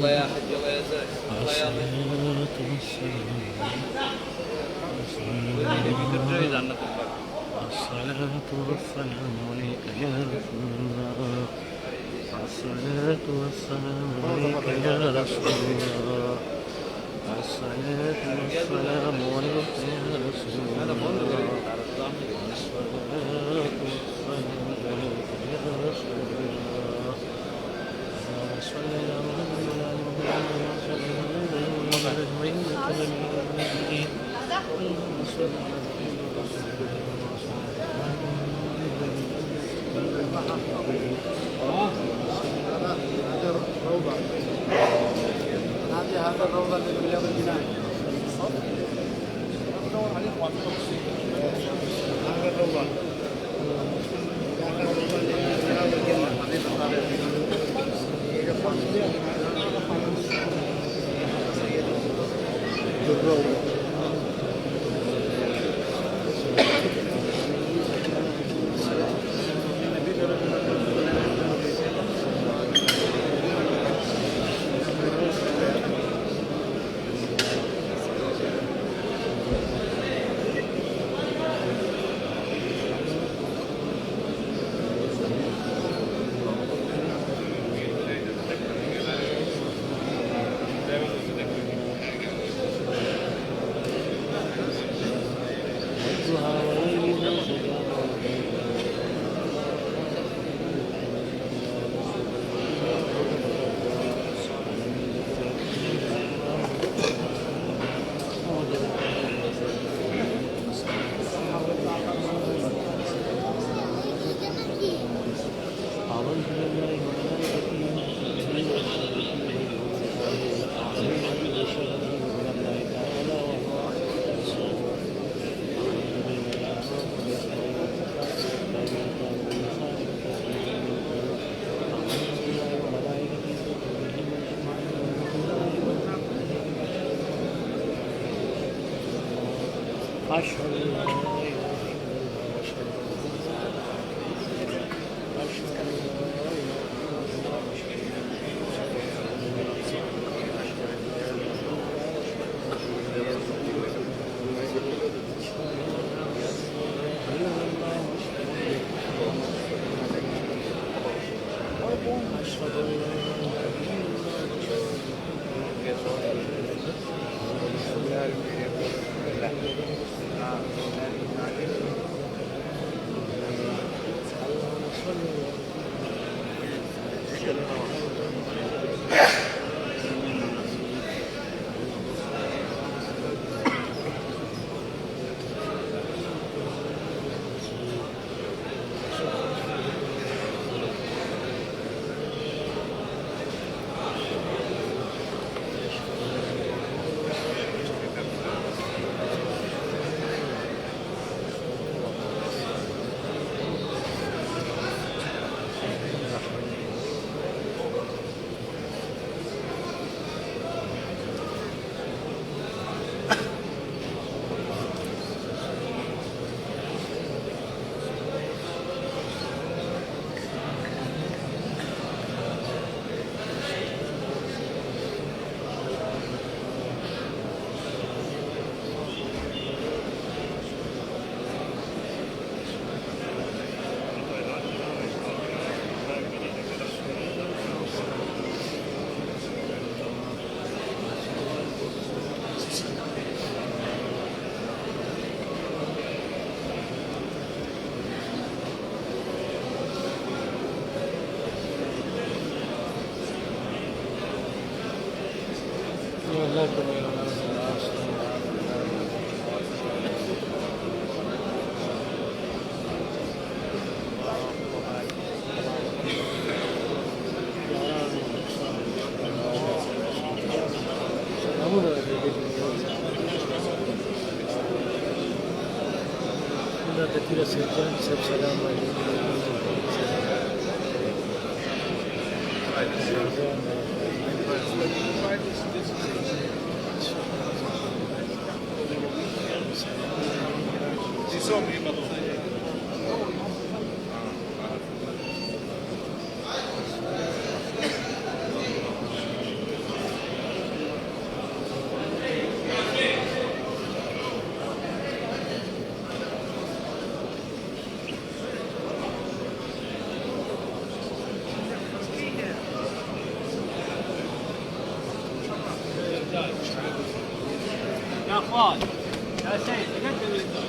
يلا يا حج يلا يا زاهد يلا يا الصلاة والسلام عليك يا رسول الله. الصلاة والسلام عليك يا رسول الله. الصلاة والسلام عليك يا رسول الله. الصلاة والسلام عليك يا رسول الله. صل على محمد وعلى آل محمد وصل على أجمعين إنك حميد مجيد. اللهم صل على محمد هذا الروضة اللي في رياض الجنان. هذا الروضة. أشهد أن لا إله إلا الله أشهد أن لا إله إلا الله أشهد أن لا السلام عفان يا سيد تقدم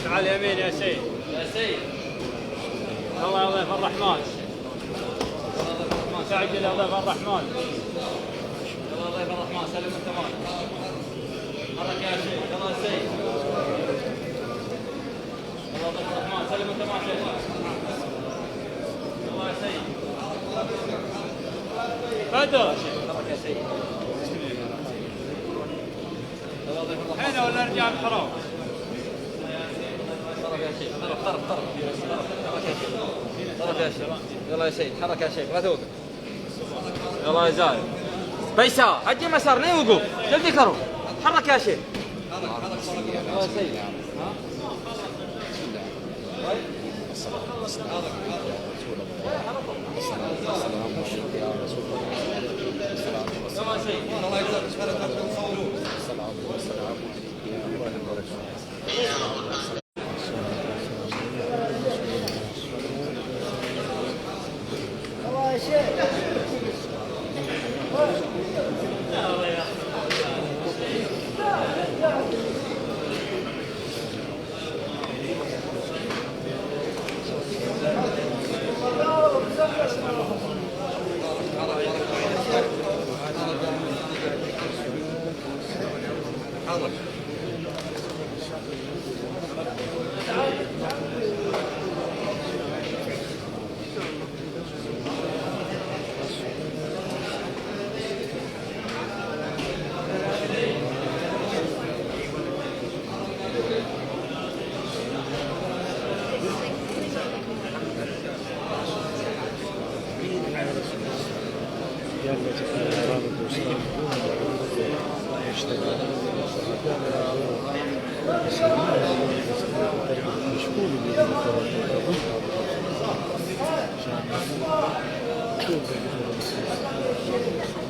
تعال يمين يا سيد يا سيد الله يا ضيف الرحمن سعجل يا ضيف الرحمن يلا ضيف الرحمن سلم التمام حرك يا شيخ يلا يا سيد يلا ضيف الرحمن سلم التمام شيخ يلا يا سيد بدر حرك يا سيد يلا ضيف الرحمن هنا ولا رجال الحرام طرف يا شيخ يلا يا سيد حرك يا شيخ لا توقف يلا يا زايد بيسار حجي مسار لين وقوف جلدي كرو حرك يا شيخ يلا يا سيد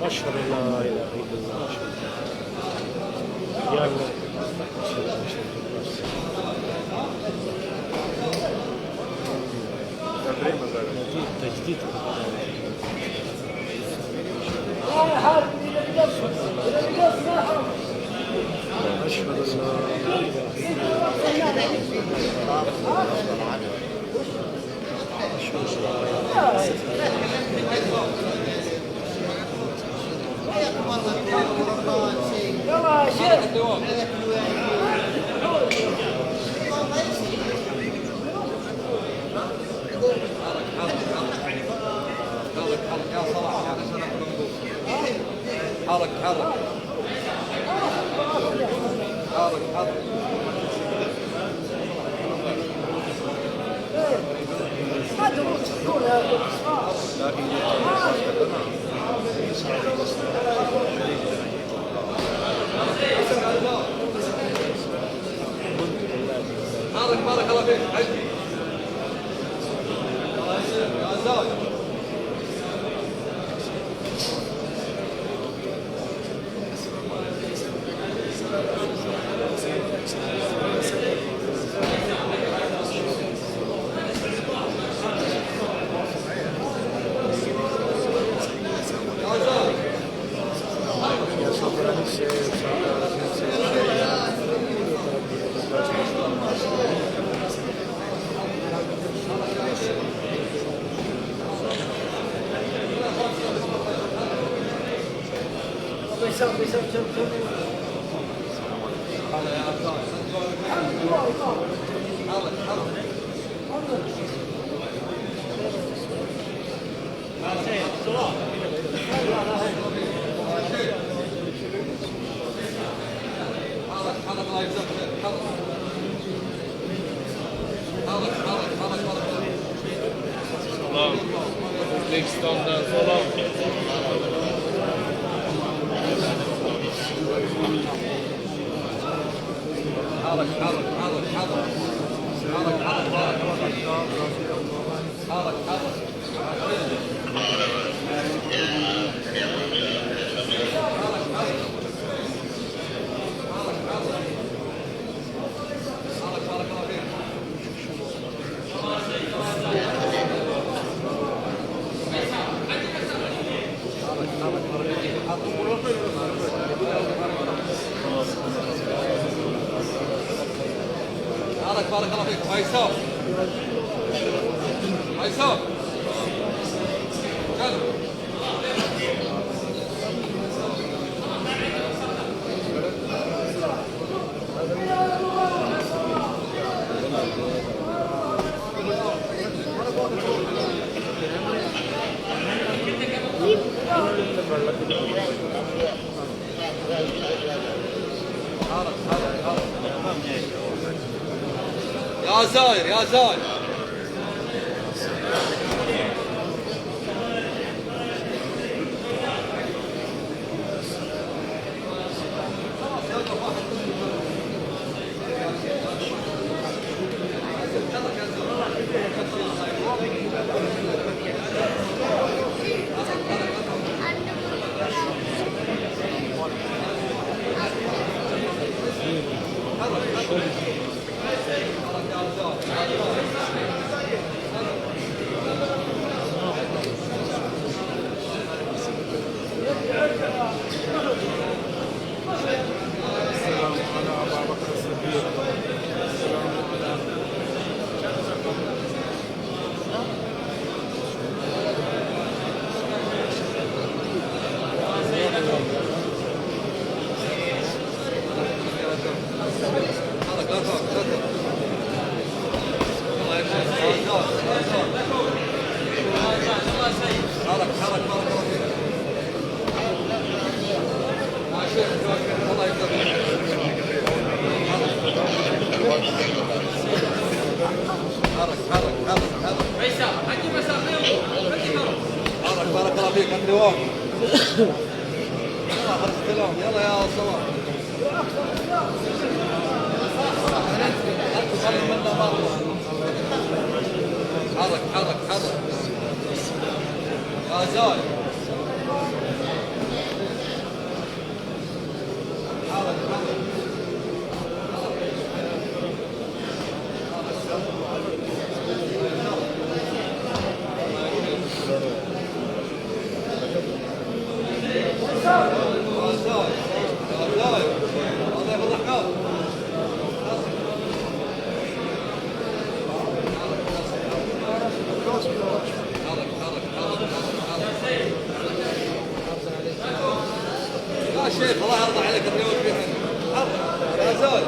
أشهد أن لا إله إلا الله يا الله تجديد أشهد أن لا إله إلا الله يلا شيخ حرك حرك حرك حرك بارك الله فيك. Uzbekistan'dan falan. بارك الله فيك. ميسر ميسر يا زاير يا زاير. بارك الله فيك. انت واقف يلا خرجت لهم. يلا يا صلاح خلي منا مره. حرك حرك حرك يا زايد. حرك حرك يا شيخ الله يرضى عليك اليوم فيها يا زول.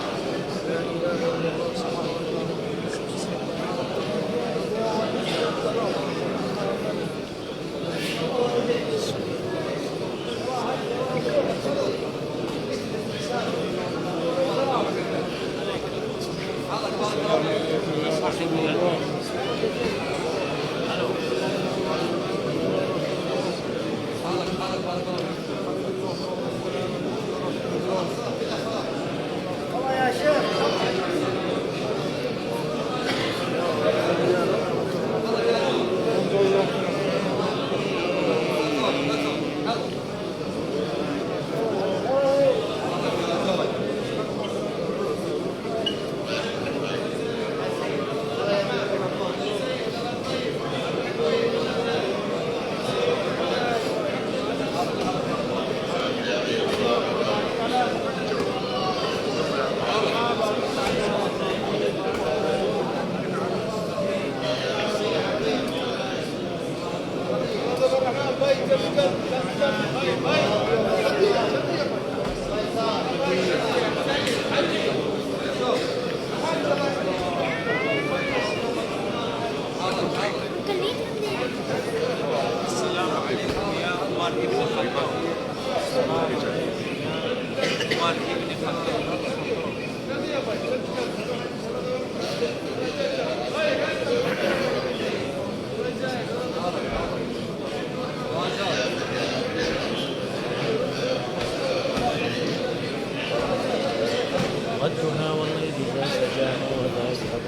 والدها والليل إذا سجى وما يسحق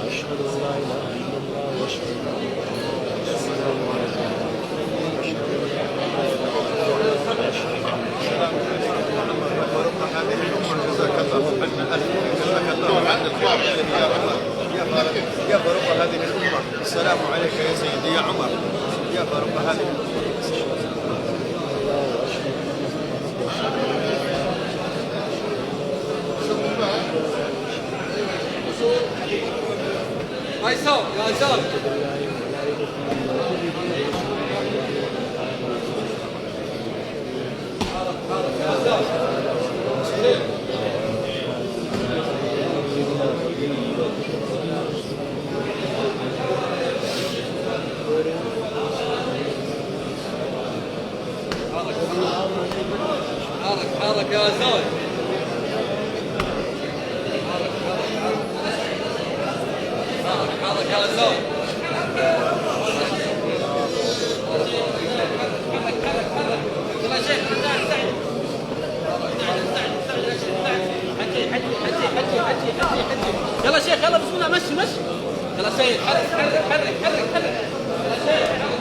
أشهد أن لا إله إلا الله وأشهد أن محمدا رسول يا فاروق هذه الأمة السلام عليك يا سيدي يا عمر يا فاروق هذه الأمة ميسر يا عزام حرك يا عزام حرك يا عزام يلا شيخ يلا شيخ يلا بسم الله مشي مشي يلا سيد حرك حرك حرك حرك حرك يلا شيخ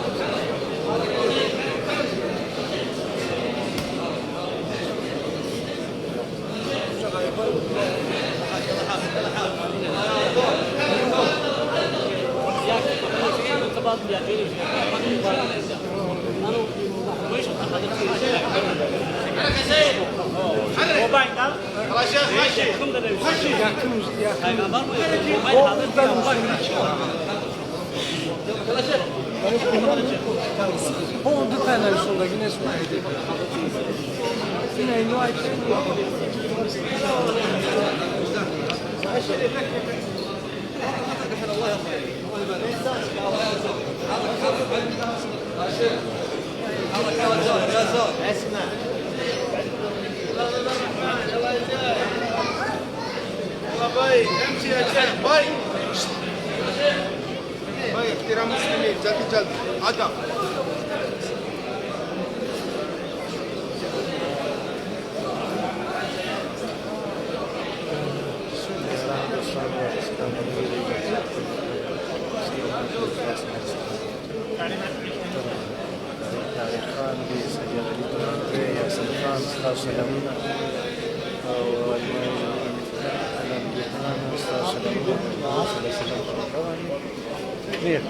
هو دفعنا الشغل جنس واحد فينا ينوعد اسمع باي امشي يا شيخ باي باي احترام المسلمين جلد جلد عدم تاريخان بسجل الإمام يا سلطان صلى الله عليه وسلم والمجمع الأمريكان صلى الله عليه وسلم ليه